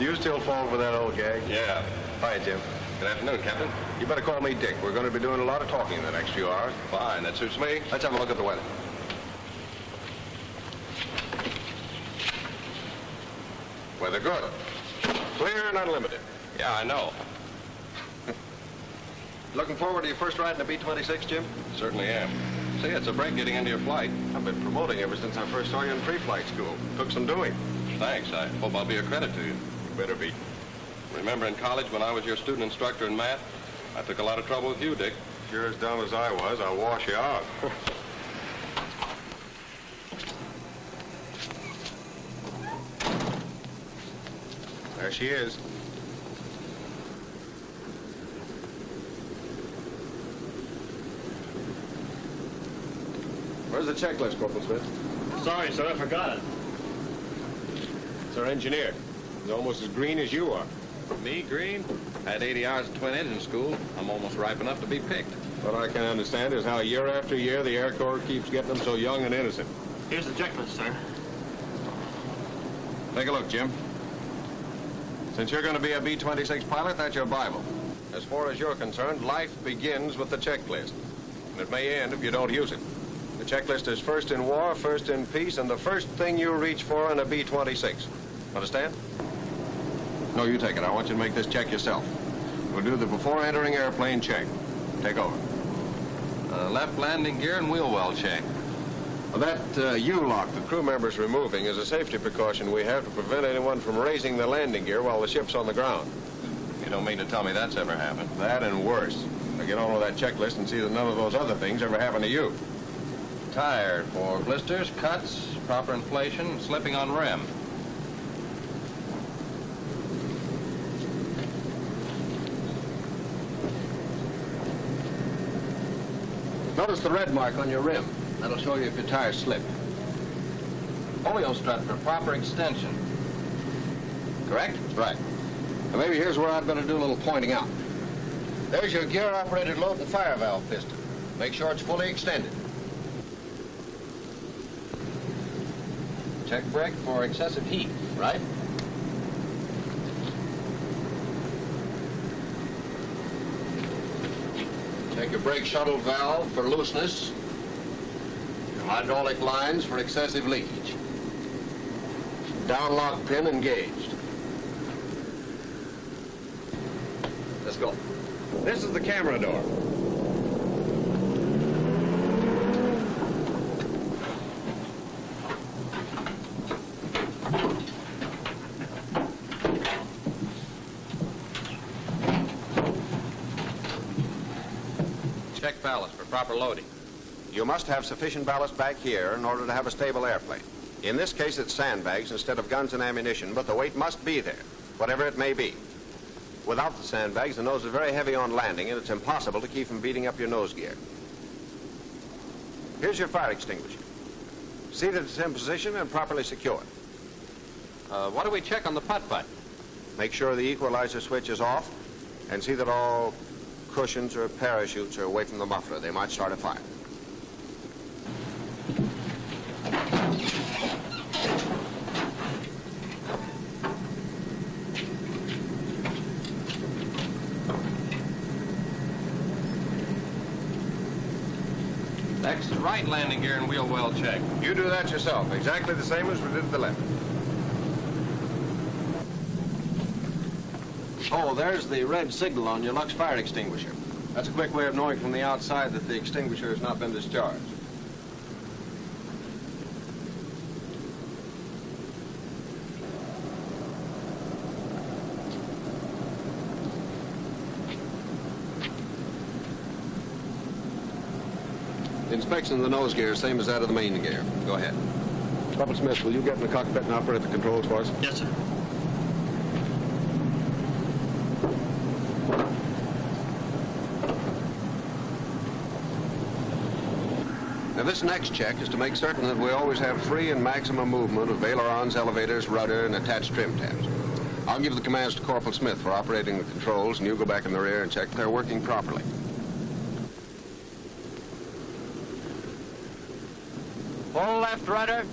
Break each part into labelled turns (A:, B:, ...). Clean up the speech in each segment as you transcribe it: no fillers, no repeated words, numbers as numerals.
A: Do you still fall for that old gag?
B: Yeah.
A: Hi, Jim.
B: Good afternoon, Captain.
A: You better call me Dick. We're going to be doing a lot of talking in the next few hours.
B: Fine, that suits me.
A: Let's have a look at the weather. Weather good. Clear and unlimited.
B: Yeah, I know.
A: Looking forward to your first ride in the B-26, Jim?
B: Certainly am. See, it's a break getting into your flight.
A: I've been promoting ever since I first saw you in pre-flight school. Took some doing.
B: Thanks. I hope I'll be a credit to you.
A: You better be.
B: Remember in college when I was your student instructor in math? I took a lot of trouble with you, Dick.
A: You're as dumb as I was. I'll wash you out. There she is. Where's the checklist, Corporal Smith?
C: Sorry, sir, I forgot it.
A: It's our engineer. He's almost as green as you are.
B: Me, Green? Had 80 hours of twin engine school. I'm almost ripe enough to be picked.
A: What I can understand is how year after year the Air Corps keeps getting them so young and innocent.
C: Here's the checklist, sir.
A: Take a look, Jim. Since you're going to be a B-26 pilot, that's your Bible. As far as you're concerned, life begins with the checklist. And it may end if you don't use it. The checklist is first in war, first in peace, and the first thing you reach for in a B-26. Understand? No, you take it. I want you to make this check yourself. We'll do the before entering airplane check. Take over.
B: Left landing gear and wheel well check.
A: Well, that U-lock the crew member's removing is a safety precaution we have to prevent anyone from raising the landing gear while the ship's on the ground.
B: You don't mean to tell me that's ever happened?
A: That and worse. Now get on with that checklist and see that none of those other things ever happen to you.
B: Tire for blisters, cuts, proper inflation, slipping on rim.
A: Notice the red mark on your rim. That'll show you if your tire's slipped.
B: Polio strut for proper extension. Correct?
A: Right. Now maybe here's where I'd better do a little pointing out. There's your gear-operated load and fire valve piston. Make sure it's fully extended.
B: Check brake for excessive heat.
A: Right? Check your brake shuttle valve for looseness. Your hydraulic lines for excessive leakage. Downlock pin engaged. Let's go. This is the camera door.
B: Check ballast for proper loading.
A: You must have sufficient ballast back here in order to have a stable airplane. In this case, it's sandbags instead of guns and ammunition, but the weight must be there, whatever it may be. Without the sandbags, the nose is very heavy on landing, and it's impossible to keep from beating up your nose gear. Here's your fire extinguisher. See that it's in position and properly secured.
B: What do we check on the putt-putt?
A: Make sure the equalizer switch is off, and see that all cushions or parachutes are away from the muffler. They might start a fire.
B: Next, right landing gear and wheel well check.
A: You do that yourself, exactly the same as we did the left. Oh, there's the red signal on your Lux fire extinguisher. That's a quick way of knowing from the outside that the extinguisher has not been discharged. The inspection of the nose gear is the same as that of the main gear. Go ahead. Corporal Smith, will you get in the cockpit and operate the controls for us?
C: Yes, sir.
A: Now, this next check is to make certain that we always have free and maximum movement of ailerons, elevators, rudder, and attached trim tabs. I'll give the commands to Corporal Smith for operating the controls, and you go back in the rear and check they're working properly.
B: Full left rudder.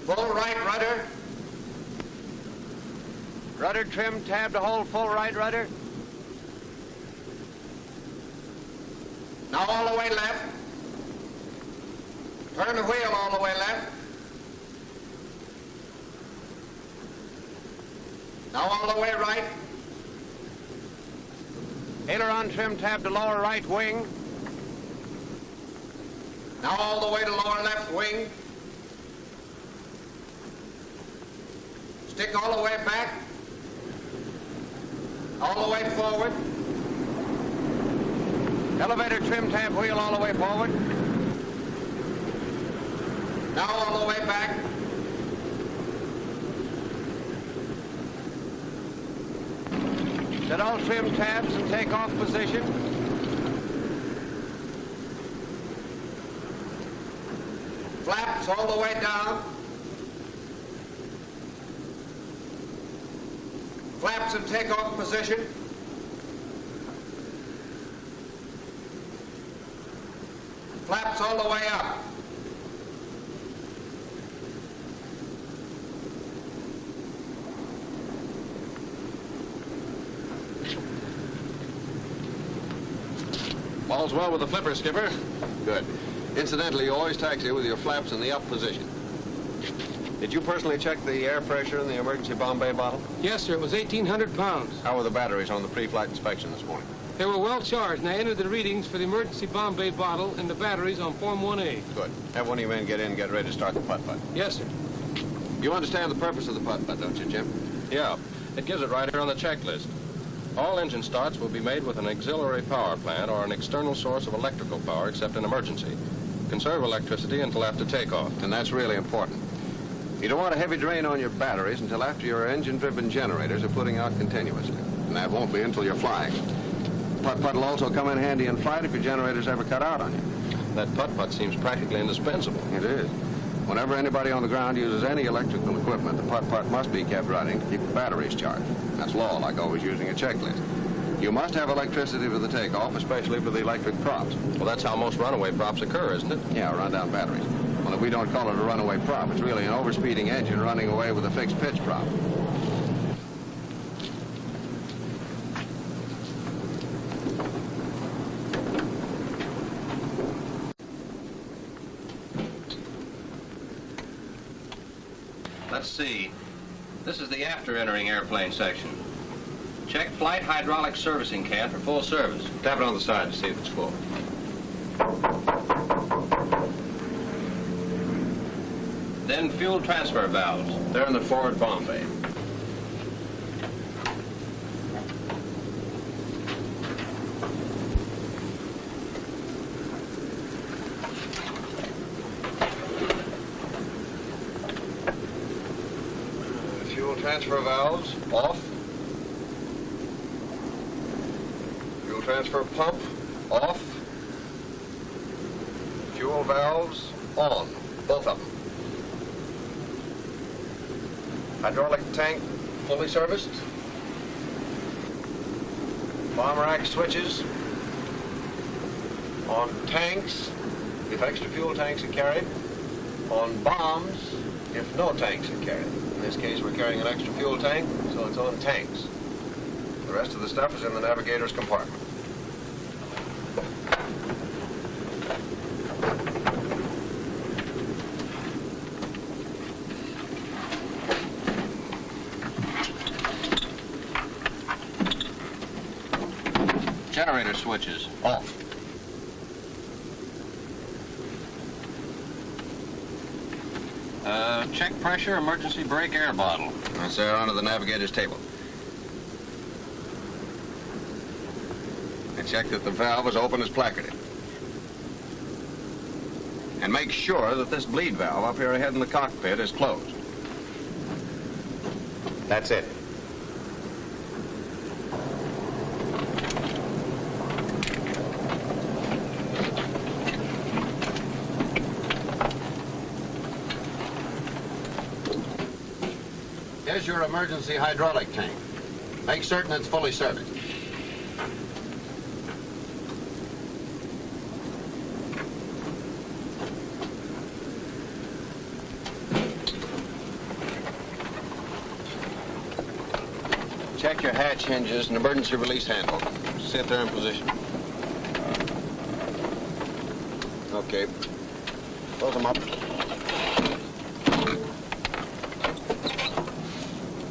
A: Full right rudder.
B: Rudder trim tab to hold full right rudder.
A: Now all the way left. Turn the wheel all the way left. Now all the way right.
B: Aileron trim tab to lower right wing.
A: Now all the way to lower left wing. Stick all the way back. All the way forward.
B: Elevator trim tab wheel all the way forward.
A: Now all the way back.
B: Set all trim tabs and take off position.
A: Flaps all the way down. Flaps in takeoff position. Flaps all the way up.
D: All's well with the flipper, Skipper.
A: Good. Incidentally, you always taxi with your flaps in the up position. Did you personally check the air pressure in the emergency bomb bay bottle?
E: Yes, sir. It was 1,800 pounds.
A: How were the batteries on the pre-flight inspection this morning?
E: They were well charged, and I entered the readings for the emergency bomb bay bottle and the batteries on Form 1A.
A: Good. Have one of your men get in and get ready to start the putt-putt.
E: Yes, sir.
A: You understand the purpose of the putt-putt, don't you, Jim?
B: Yeah, it gives it right here on the checklist. All engine starts will be made with an auxiliary power plant or an external source of electrical power except in emergency. Conserve electricity until after takeoff.
A: And that's really important. You don't want a heavy drain on your batteries until after your engine-driven generators are putting out continuously. And that won't be until you're flying. Putt-putt will also come in handy in flight if your generators ever cut out on you.
B: That putt-putt seems practically indispensable.
A: It is. Whenever anybody on the ground uses any electrical equipment, the putt-putt must be kept running to keep the batteries charged. That's law, like always using a checklist. You must have electricity for the takeoff, especially for the electric props.
B: Well, that's how most runaway props occur, isn't it?
A: Yeah, run-down batteries. Well, if we don't call it a runaway prop, it's really an overspeeding engine running away with a fixed pitch prop.
B: Let's see. This is the after entering airplane section. Check flight hydraulic servicing can for full service.
A: Tap it on the side to see if it's full.
B: Then fuel transfer valves.
A: They're in the forward bomb bay. transfer valves off. Fuel transfer pump off. Fuel valves on, both of them. Hydraulic tank fully serviced. Bomb rack switches on tanks, if extra fuel tanks are carried. On bombs, if no tanks are carried. In this case, we're carrying an extra fuel tank, so it's on tanks. The rest of the stuff is in the navigator's compartment.
B: Generator switches off. Check pressure, emergency brake air bottle.
A: That's there onto the navigator's table. And check that the valve is open as placarded. And make sure that this bleed valve up here ahead in the cockpit is closed. That's it. Here's your emergency hydraulic tank. Make certain it's fully serviced. Check your hatch hinges and emergency release handle. Sit there in position. Okay. Close them up.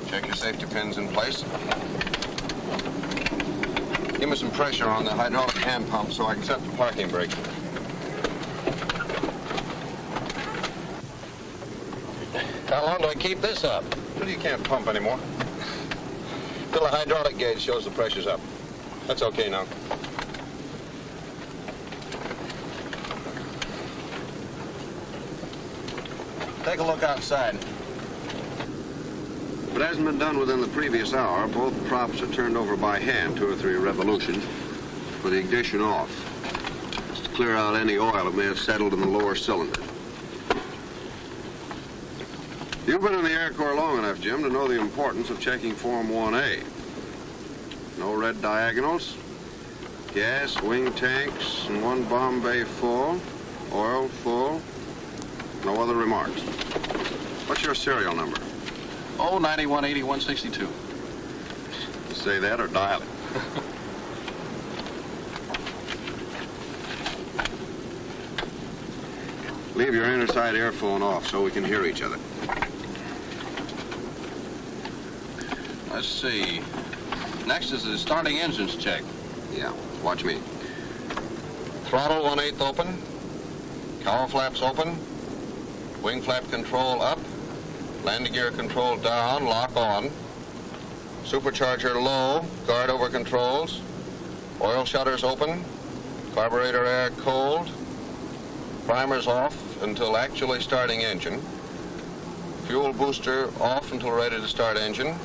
A: Check your safety pins in place. Give me some pressure on the hydraulic hand pump so I can set the parking brake.
B: How long do I keep this up?
A: Well, you can't pump anymore. Till the hydraulic gauge shows the pressure's up. That's okay now. Take a look outside. If it hasn't been done within the previous hour, both props are turned over by hand 2 or 3 revolutions with the ignition off. Just to clear out any oil that may have settled in the lower cylinder. You've been in the Air Corps long enough, Jim, to know the importance of checking Form 1A. No red diagonals, gas, wing tanks, and 1 bomb bay full, oil full, no other remarks. What's your serial number?
B: 918162.
A: Say that or dial it. Leave your inner side airphone off so we can hear each other.
B: Let's see. Next is the starting engines check.
A: Yeah, watch me. Throttle 1/8 open. Cowl flaps open. Wing flap control up. Landing gear control down, lock on. Supercharger low, guard over controls. Oil shutters open. Carburetor air cold. Primers off until actually starting engine. Fuel booster off until ready to start engine.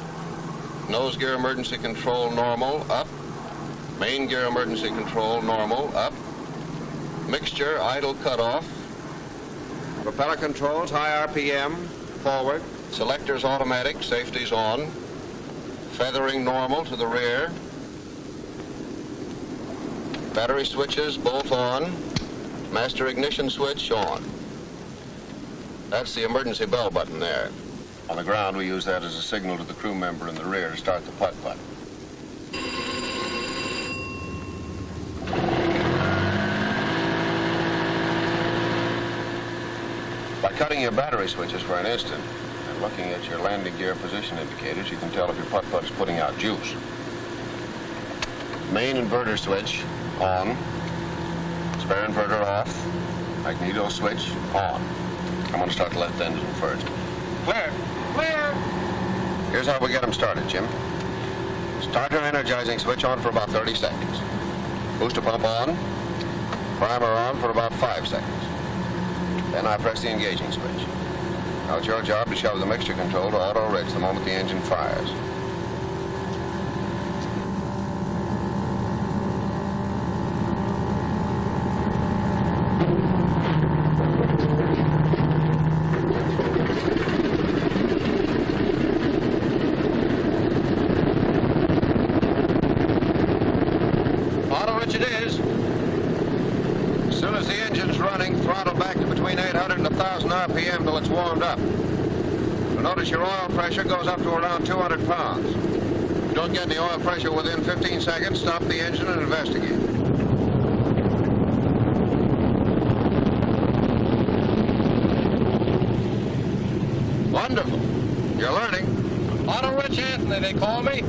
A: Nose gear emergency control normal, up. Main gear emergency control normal, up. Mixture idle cutoff. Propeller controls high RPM, forward. Selectors automatic, safety's on. Feathering normal to the rear. Battery switches both on. Master ignition switch on. That's the emergency bell button there. On the ground, we use that as a signal to the crew member in the rear to start the putt-putt. By cutting your battery switches for an instant and looking at your landing gear position indicators, you can tell if your putt-putt is putting out juice. Main inverter switch on. Spare inverter off. Magneto switch on. I'm going to start the left engine first. Clear. Clear. Here's how we get them started, Jim. Starter energizing switch on for about 30 seconds. Booster pump on. Primer on for about 5 seconds. Then I press the engaging switch. Now, it's your job to shove the mixture control to auto rich the moment the engine fires. Auto rich it is. As soon as the engine's running, throttle back to between 800 and 1,000 RPM till it's warmed up. You'll notice your oil pressure goes up to around 200 pounds. If you don't get the oil pressure within 15 seconds, stop the engine and investigate. Wonderful. You're learning.
B: Auto Rich Anthony, they call me.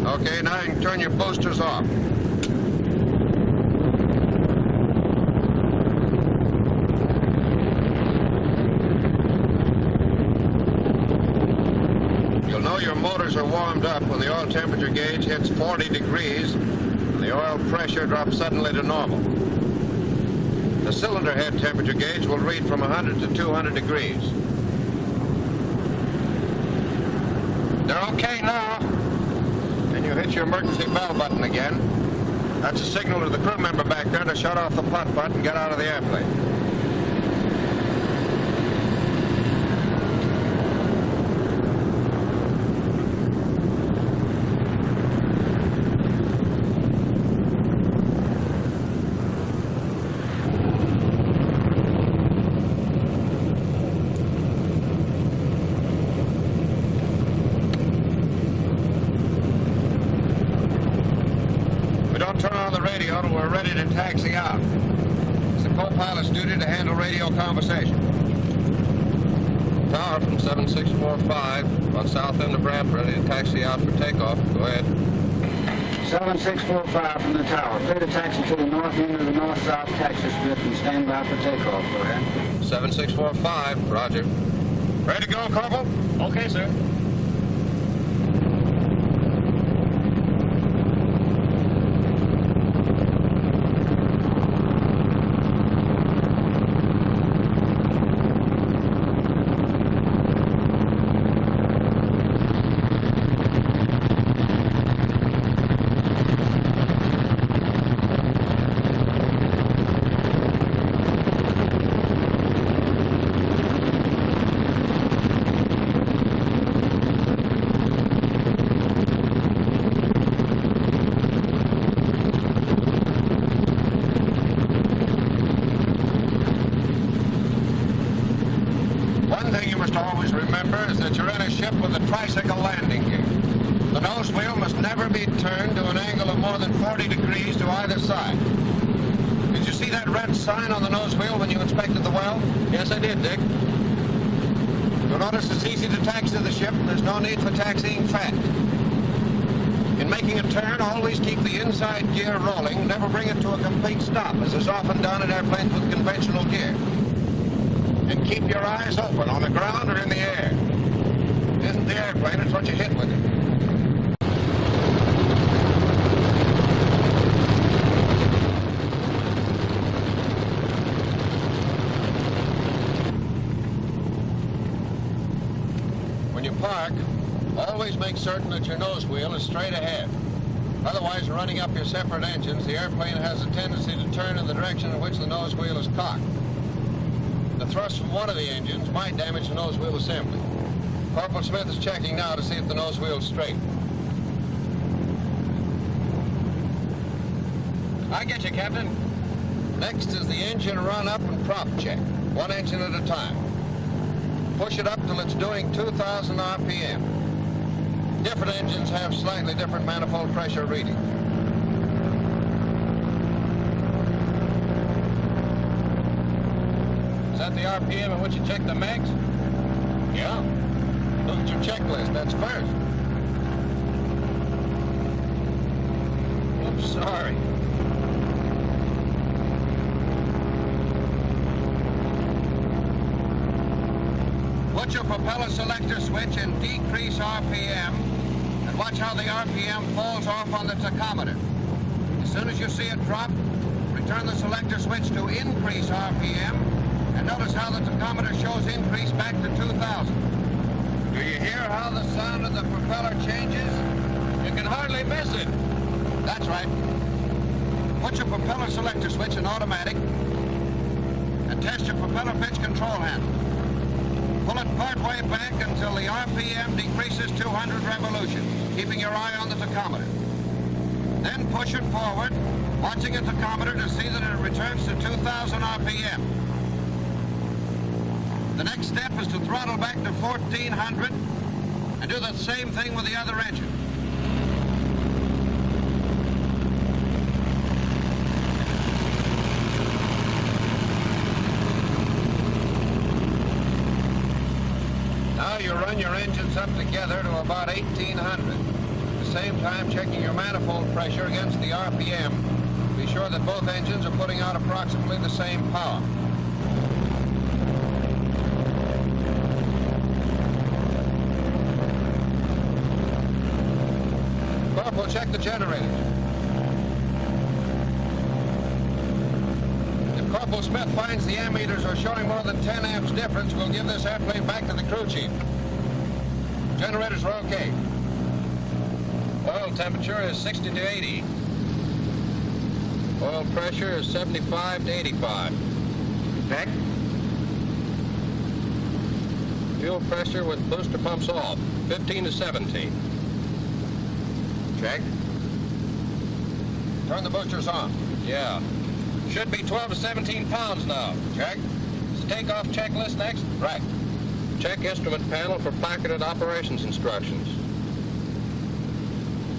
A: Okay, now you can turn your boosters off. You'll know your motors are warmed up when the oil temperature gauge hits 40 degrees and the oil pressure drops suddenly to normal. The cylinder head temperature gauge will read from 100 to 200 degrees. They're okay now. And you hit your emergency bell button again. That's a signal to the crew member back there to shut off the putt button and get out of the airplane. Turn on the radio and we're ready to taxi out. It's the co-pilot's duty to handle radio conversation.
B: Tower from 7645 on south end of ramp, ready to taxi out for takeoff. Go ahead.
D: 7645 from the tower. Clear to taxi to the north end of the north-south taxi strip and stand by for takeoff. Go ahead.
B: 7645, roger.
A: Ready to go, Corporal?
C: Okay, sir.
A: One thing you must always remember is that you're in a ship with a tricycle landing gear. The nose wheel must never be turned to an angle of more than 40 degrees to either side. Did you see that red sign on the nose wheel when you inspected the well?
B: Yes, I did, Dick.
A: You'll notice it's easy to taxi the ship and there's no need for taxiing fast. In making a turn, always keep the inside gear rolling, never bring it to a complete stop, as is often done in airplanes with conventional gear. And keep your eyes open on the ground or in the air. It isn't the airplane, it's what you hit with it. When you park, always make certain that your nose wheel is straight ahead. Otherwise, running up your separate engines, the airplane has a tendency to turn in the direction in which the nose wheel is cocked. The thrust from one of the engines might damage the nose wheel assembly. Corporal Smith is checking now to see if the nose wheel is straight. I get you, Captain. Next is the engine run-up and prop check, one engine at a time. Push it up till it's doing 2,000 RPM. Different engines have slightly different manifold pressure readings. Is that the RPM at which you check the max? Yeah. Look at your checklist. That's first. Oops, sorry. Put your propeller selector switch and decrease RPM, and watch how the RPM falls off on the tachometer. As soon as you see it drop, return turn the selector switch to increase RPM, and notice how the tachometer shows increase back to 2,000. Do you hear how the sound of the propeller changes? You can hardly miss it. That's right. Put your propeller selector switch in automatic and test your propeller pitch control handle. Pull it part way back until the RPM decreases 200 revolutions, keeping your eye on the tachometer. Then push it forward, watching the tachometer to see that it returns to 2,000 RPM. The next step is to throttle back to 1,400 and do the same thing with the other engine. Now you run your engines up together to about 1,800. At the same time checking your manifold pressure against the RPM. Be sure that both engines are putting out approximately the same power. Corporal, check the generators. If Corporal Smith finds the ammeters are showing more than 10 amps difference, we'll give this airplane back to the crew chief. Generators are okay.
B: Oil temperature is 60 to 80. Oil pressure is 75 to 85.
A: Check.
B: Fuel pressure with booster pumps off, 15 to 17.
A: Check. Turn the boosters on.
B: Yeah. Should be 12 to 17 pounds now.
A: Check.
B: Is the takeoff checklist next?
A: Right.
B: Check instrument panel for placarded operations instructions.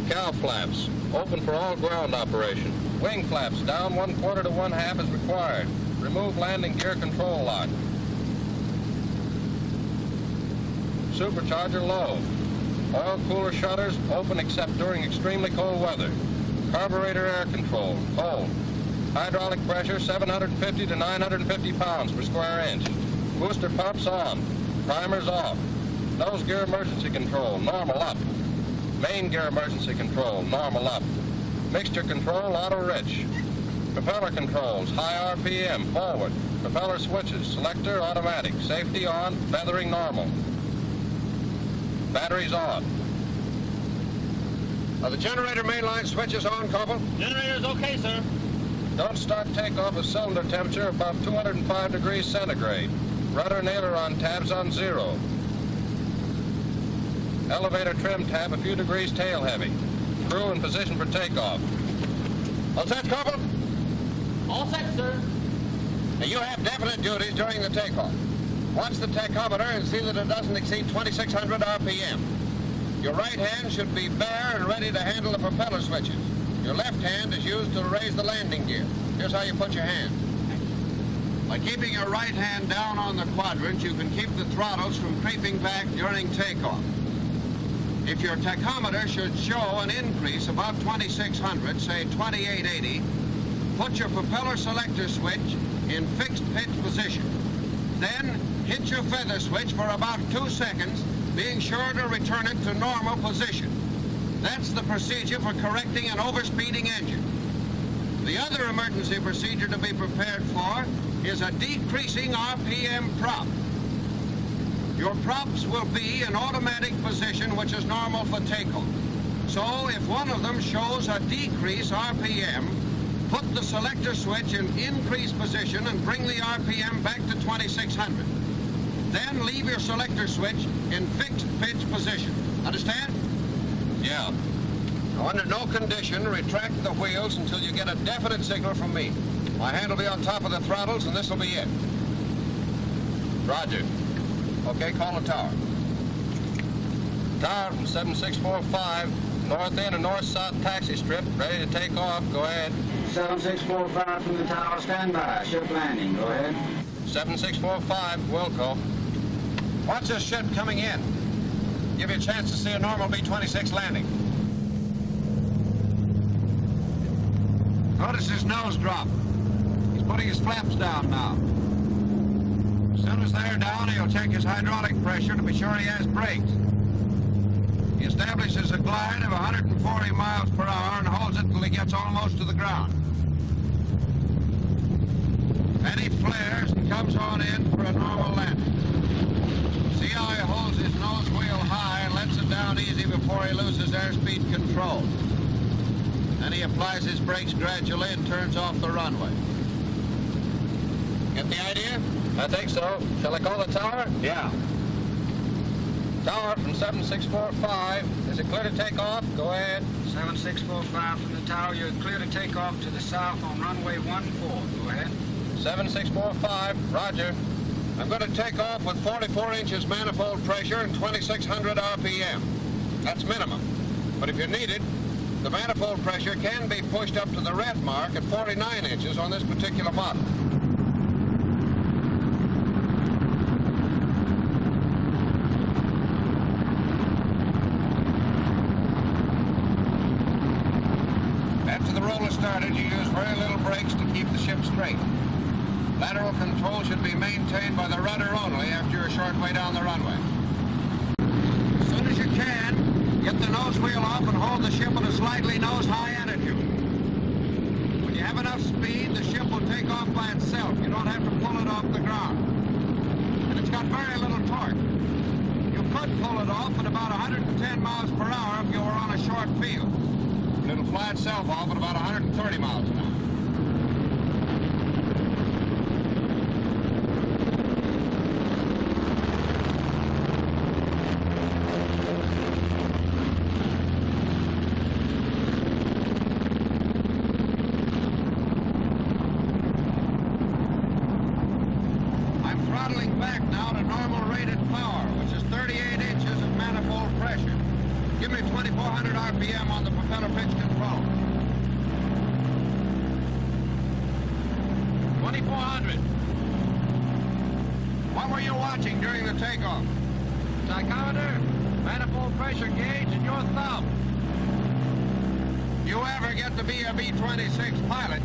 B: Cow flaps, open for all ground operation. Wing flaps, down 1/4 to 1/2 as required. Remove landing gear control lock. Supercharger low. Oil cooler shutters open except during extremely cold weather. Carburetor air control, cold. Hydraulic pressure 750 to 950 pounds per square inch. Booster pumps on. Primers off. Nose gear emergency control, normal up. Main gear emergency control, normal up. Mixture control, auto rich. Propeller controls, high RPM, forward. Propeller switches, selector, automatic. Safety on, feathering normal. Batteries on.
A: Are the generator mainline switches on, Corporal?
C: Generator's okay, sir.
B: Don't start takeoff at cylinder temperature above 205 degrees centigrade. Rudder and aileron tabs on 0. Elevator trim tab a few degrees tail heavy. Crew in position for takeoff.
A: All set, Corporal?
C: All set, sir.
A: Now you have definite duties during the takeoff. Watch the tachometer and see that it doesn't exceed 2,600 RPM. Your right hand should be bare and ready to handle the propeller switches. Your left hand is used to raise the landing gear. Here's how you put your hand. By keeping your right hand down on the quadrant, you can keep the throttles from creeping back during takeoff. If your tachometer should show an increase above 2,600, say 2,880, put your propeller selector switch in fixed pitch position. Then hit your feather switch for about 2 seconds, being sure to return it to normal position. That's the procedure for correcting an overspeeding engine. The other emergency procedure to be prepared for is a decreasing RPM prop. Your props will be in automatic position, which is normal for takeoff. So if one of them shows a decrease RPM, put the selector switch in increase position and bring the RPM back to 2,600. Then leave your selector switch in fixed pitch position. Understand?
B: Yeah.
A: Now, under no condition, retract the wheels until you get a definite signal from me. My hand will be on top of the throttles, and this will be it.
B: Roger.
A: Okay, call the tower.
B: Tower from 7645, north end of north-south taxi strip, ready to take off. Go ahead.
D: 7645 from the tower, stand by. Ship landing, go ahead.
B: 7645, Wilco.
A: Watch this ship coming in. Give you a chance to see a normal B-26 landing. Notice his nose drop. He's putting his flaps down now. As soon as they're down, he'll check his hydraulic pressure to be sure he has brakes. He establishes a glide of 140 miles per hour and holds it until he gets almost to the ground.
B: Then he flares and comes on in for a normal landing. See how he holds his nose wheel high and lets it down easy before he loses airspeed control. Then he applies his brakes gradually and turns off the runway. Get the idea?
E: I think so. Shall I call the tower?
B: Yeah. Tower from 7645. Is it clear to take off? Go ahead.
D: 7645 from the tower. You're clear to take off to the south on runway 14. Go ahead.
B: 7645. Roger. I'm going to take off with 44 inches manifold pressure and 2,600 RPM. That's minimum. But if you need it, the manifold pressure can be pushed up to the red mark at 49 inches on this particular model. After the roller started, you use very little brakes to keep the ship straight. Lateral control should be maintained by the rudder only after you're a short way down the runway. As soon as you can, get the nose wheel off and hold the ship at a slightly nose-high attitude. When you have enough speed, the ship will take off by itself. You don't have to pull it off the ground. And it's got very little torque. You could pull it off at about 110 miles per hour if you were on a short field. And it'll fly itself off at about 130 miles an hour. Throttling back now to normal rated power, which is 38 inches of manifold pressure. Give me 2,400 RPM on the propeller pitch control.
C: 2,400.
B: What were you watching during the takeoff?
C: Tachometer, manifold pressure gauge, and your thumb.
B: You ever get to be a B-26 pilot,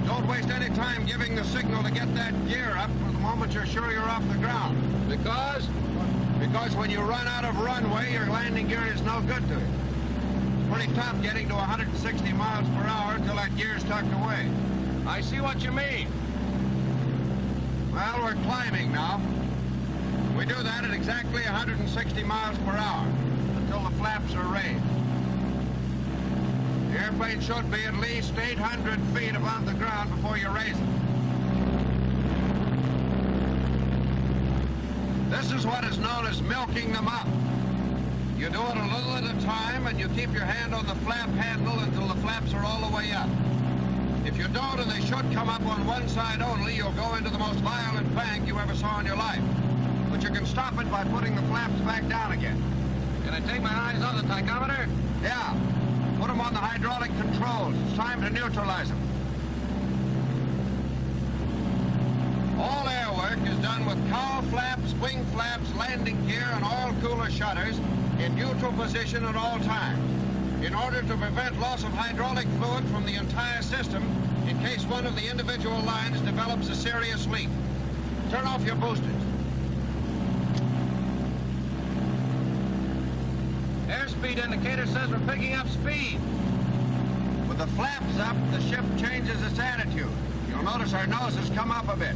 B: don't waste any time giving the signal to get that gear up for the moment you're sure you're off the ground.
C: Because?
B: Because when you run out of runway, your landing gear is no good to it. It's pretty tough getting to 160 miles per hour until that gear's tucked away.
C: I see what you mean.
B: Well, we're climbing now. We do that at exactly 160 miles per hour until the flaps are raised. The airplane should be at least 800 feet above the ground before you raise it. This is what is known as milking them up. You do it a little at a time, and you keep your hand on the flap handle until the flaps are all the way up. If you don't, and they should come up on one side only, you'll go into the most violent bank you ever saw in your life. But you can stop it by putting the flaps back down again.
C: Can I take my eyes off the tachometer?
B: Yeah. Put them on the hydraulic controls. It's time to neutralize them. All air work is done with cowl flaps, wing flaps, landing gear, and oil cooler shutters in neutral position at all times, in order to prevent loss of hydraulic fluid from the entire system in case one of the individual lines develops a serious leak. Turn off your boosters.
C: Airspeed indicator says we're picking up speed.
B: With the flaps up, the ship changes its attitude. You'll notice our nose has come up a bit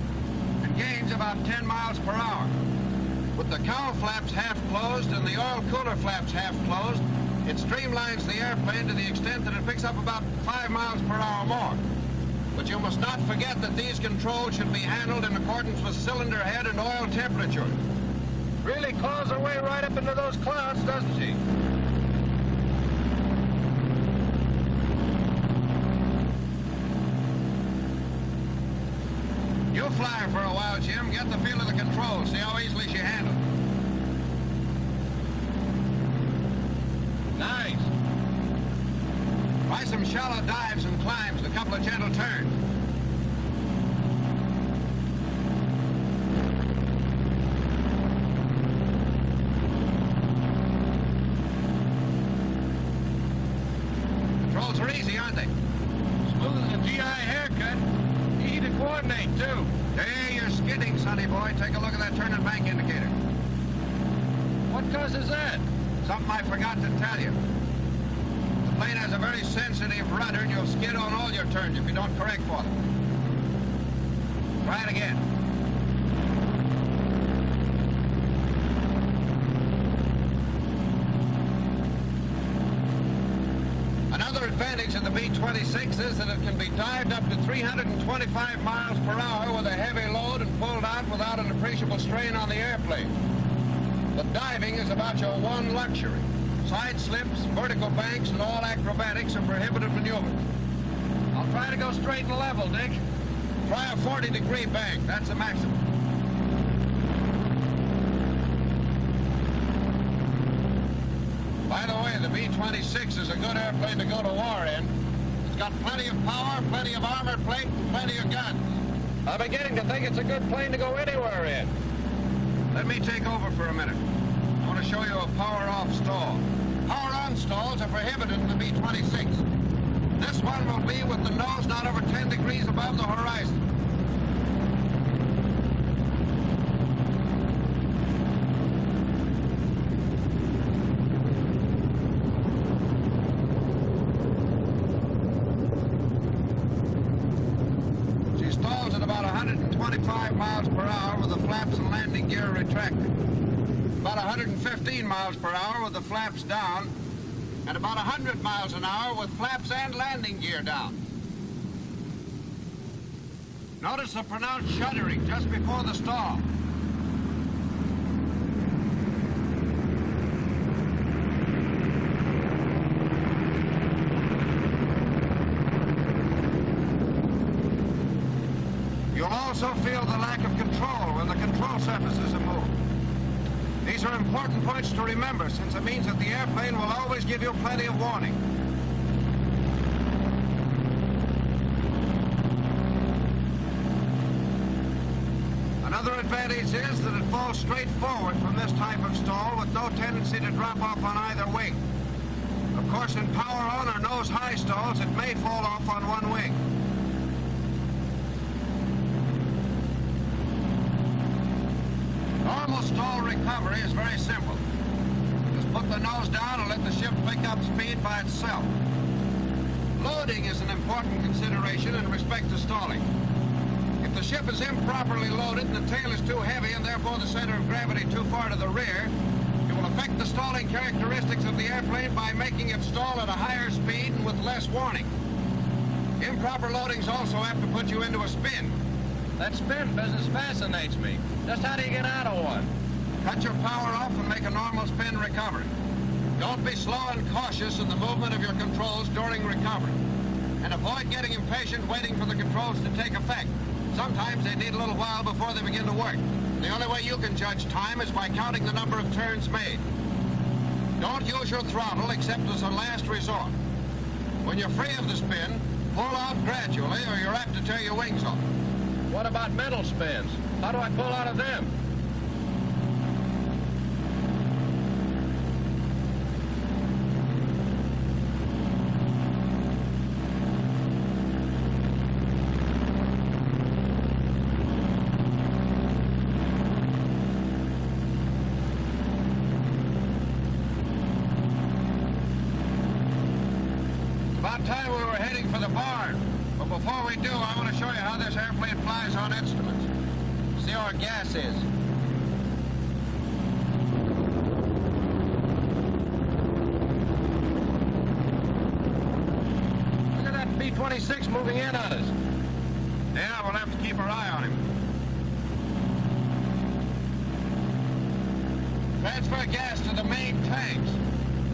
B: and gains about 10 miles per hour. With the cowl flaps half closed and the oil cooler flaps half closed, it streamlines the airplane to the extent that it picks up about 5 miles per hour more. But you must not forget that these controls should be handled in accordance with cylinder head and oil temperature.
C: Really claws her way right up into those clouds, doesn't she?
B: You fly her for a while, Jim. Get the feel of the controls. See how easily she handles.
C: Nice.
B: Try some shallow dives and climbs and a couple of gentle turns. Controls are easy, aren't they?
C: Smooth as a GI haircut. Easy to coordinate, too.
B: Hey, you're skidding, sonny boy. Take a look at that turn and bank indicator.
C: What causes that?
B: Something I forgot to tell you. The plane has a very sensitive rudder, and you'll skid on all your turns if you don't correct for them.
C: Try it again. Another advantage of the B-26 is that it can be dived up to 325 miles per hour with a heavy load and pulled out without an appreciable strain on the airplane. But diving is about your one luxury. Side slips, vertical banks, and all acrobatics are prohibited maneuvers. I'll try to go straight and level, Dick. Try a 40-degree bank. That's the maximum. By the way, the B-26 is a good airplane to go to war in. It's got plenty of power, plenty of armor plate, and plenty of guns. I'm beginning to think it's a good plane to go anywhere in. Let me take over for a minute. I want to show you a power-off stall. Power-on stalls are prohibited in the B-26. This one will be with the nose not over 10 degrees above the horizon. She stalls at about 125 miles per hour with the flaps and landing gear retracted. About 115 miles per hour with the flaps down, and about 100 miles an hour with flaps and landing gear down. Notice the pronounced shuddering just before the stall. You'll also feel the lack of control when the control surfaces are moved. These are important points to remember, since it means that the airplane will always give you plenty of warning. Another advantage is that it falls straight forward from this type of stall with no tendency to drop off on either wing. Of course, in power-on or nose-high stalls, it may fall off on one wing. Normal stall recovery is very simple. Just put the nose down and let the ship pick up speed by itself. Loading is an important consideration in respect to stalling. If the ship is improperly loaded and the tail is too heavy and therefore the center of gravity too far to the rear, it will affect the stalling characteristics of the airplane by making it stall at a higher speed and with less warning. Improper loadings also have to put you into a spin. That spin business fascinates me. Just how do you get out of one? Cut your power off and make a normal spin recovery. Don't be slow and cautious in the movement of your controls during recovery. And avoid getting impatient waiting for the controls to take effect. Sometimes they need a little while before they begin to work. The only way you can judge time is by counting the number of turns made. Don't use your throttle except as a last resort. When you're free of the spin, pull out gradually or you're apt to tear your wings off. What about mental spins? How do I pull out of them? About time we were heading for the barn. But before we do, I want to show you how this airplane flies on instruments. See how our gas is. Look at that B-26 moving in on us. Yeah, we'll have to keep our eye on him. Transfer gas to the main tanks.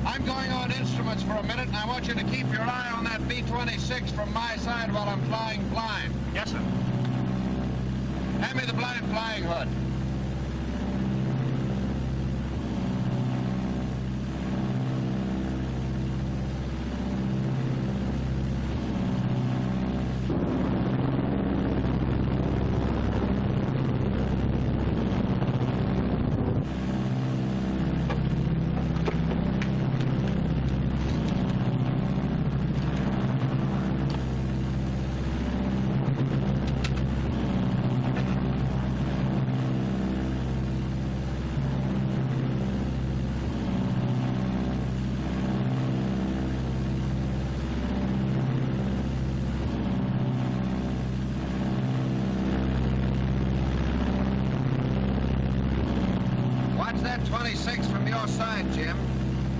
C: I'm going on instruments for a minute, and I want you to keep your eye on that B-26 from my side while I'm flying blind.
A: Yes, sir.
C: Hand me the blind flying hood. your side, Jim.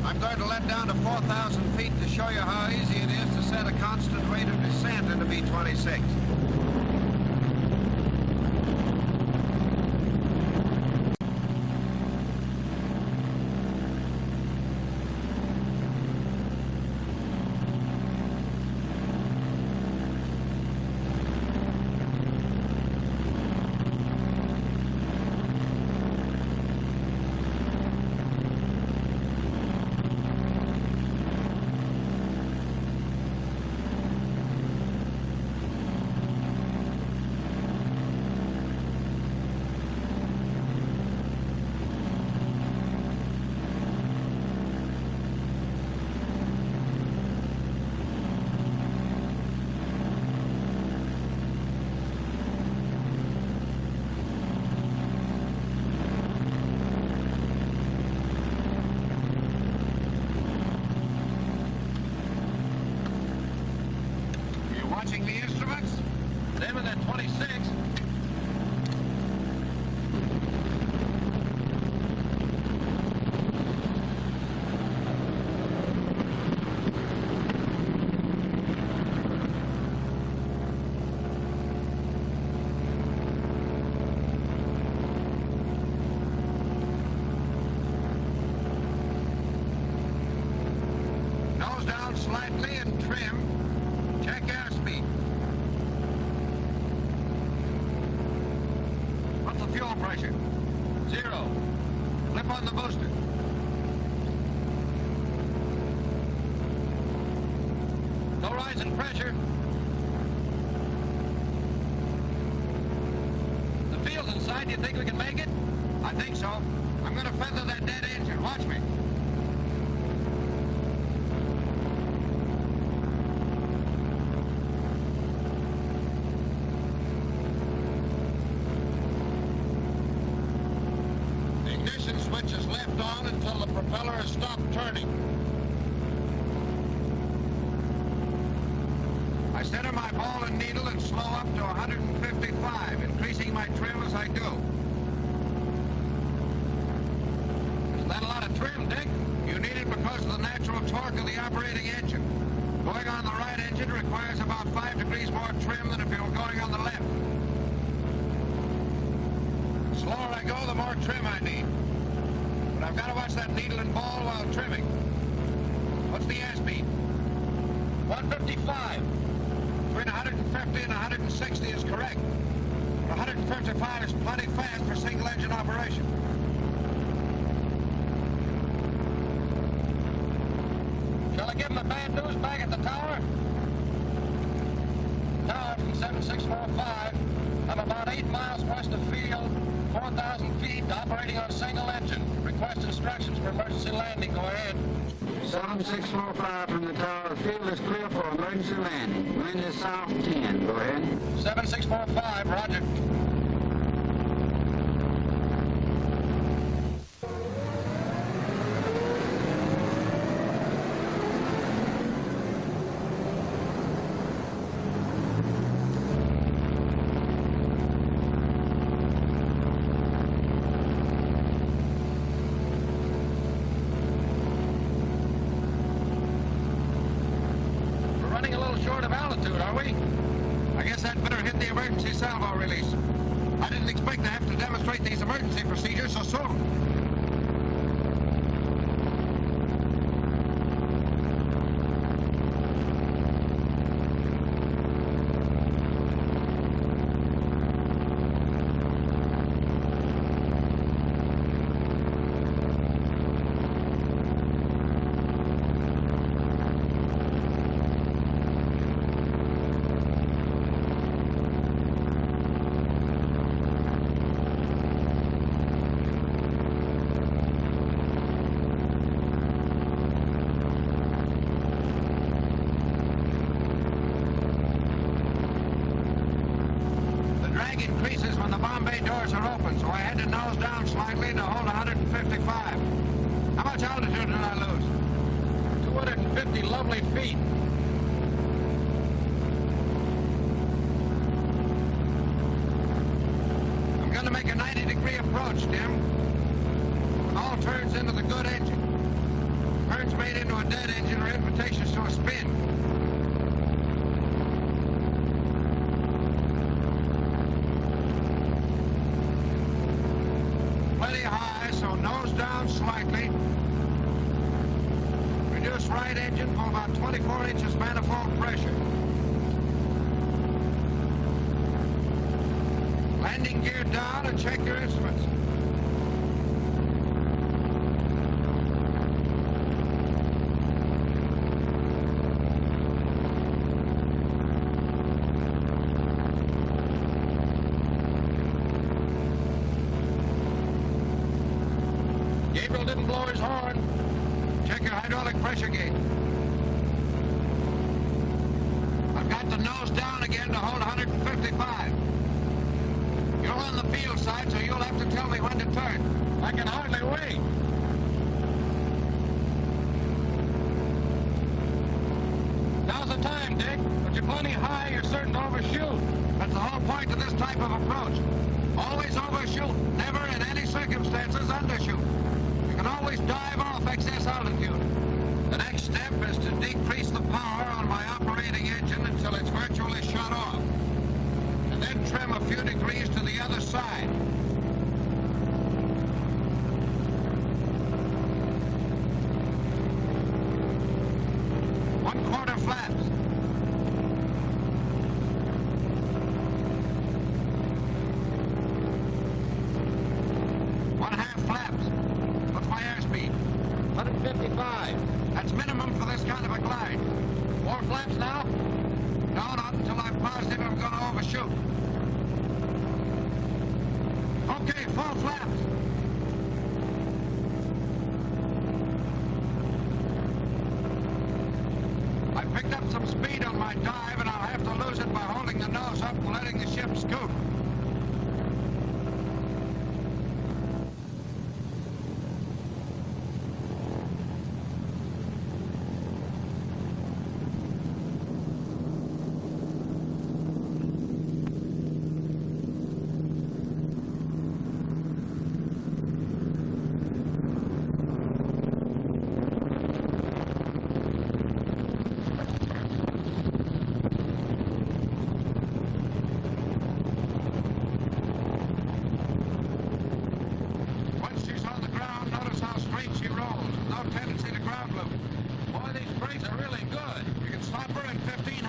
C: I'm going to let down to 4,000 feet to show you how easy it is to set a constant rate of descent into B-26. Watching the instruments? Them and that 26. Nose down slightly and trim. Check airspeed. What's the fuel pressure? 0. Flip on the booster. No rise in pressure. The field's inside. Do you think we can make it? I think so. I'm going to feather that dead engine. Watch me. Ignition switch is left on until the propeller has stopped turning. I center my ball and needle and slow up to 155, increasing my trim as I do. Isn't that a lot of trim, Dick? You need it because of the natural torque of the operating engine. Going on the right engine requires about 5 degrees more trim than if you were going on the left. The slower I go, the more trim I need. But I've got to watch that needle and ball while trimming. What's the airspeed? 155. Between 150 and 160 is correct. But 155 is plenty fast for single-engine operation. Shall I give him the bad news back at the tower? Tower from 7645. I'm about 8 miles west of field, 4,000 feet, operating on a single engine. Request instructions for emergency landing. Go ahead.
D: 7645 from the tower. Field is clear for emergency landing. Wind is south 10. Go ahead.
C: 7645, roger. Short of altitude, are we? I guess I'd better hit the emergency salvo release. I didn't expect to have to demonstrate these emergency procedures so soon. Increases when the bomb bay doors are open, so I had to nose down slightly to hold 155. How much altitude did I lose? 250 lovely feet. I'm going to make a 90-degree approach, Tim. All turns into the good engine. Turns made into a dead engine are invitations to a spin. Plenty high, so nose down slightly. Reduce right engine, pull about 24 inches manifold pressure. Landing gear down and check your instruments. Gabriel didn't blow his horn. Check your hydraulic pressure gauge. I've got the nose down again to hold 155. You're on the field side, so you'll have to tell me when to turn. I can hardly wait. Now's the time, Dick. But you're plenty high, you're certain to overshoot. That's the whole point of this type of approach. Always overshoot, never in any circumstances undershoot. You can always dive off excess altitude. The next step is to decrease the power on my operating engine until it's virtually shut off. And then trim a few degrees to the other side. One-quarter flaps. One-half flaps. What's my airspeed? 155. That's minimum for this kind of a glide. 4 flaps now? No, not until I'm positive I'm going to overshoot. Okay, 4 flaps. I picked up some speed on my dive, and I'll have to lose it by holding the nose up and letting the ship scoot. She rolls, no tendency to ground loop. Boy, these brakes are really good. You can stop her in 15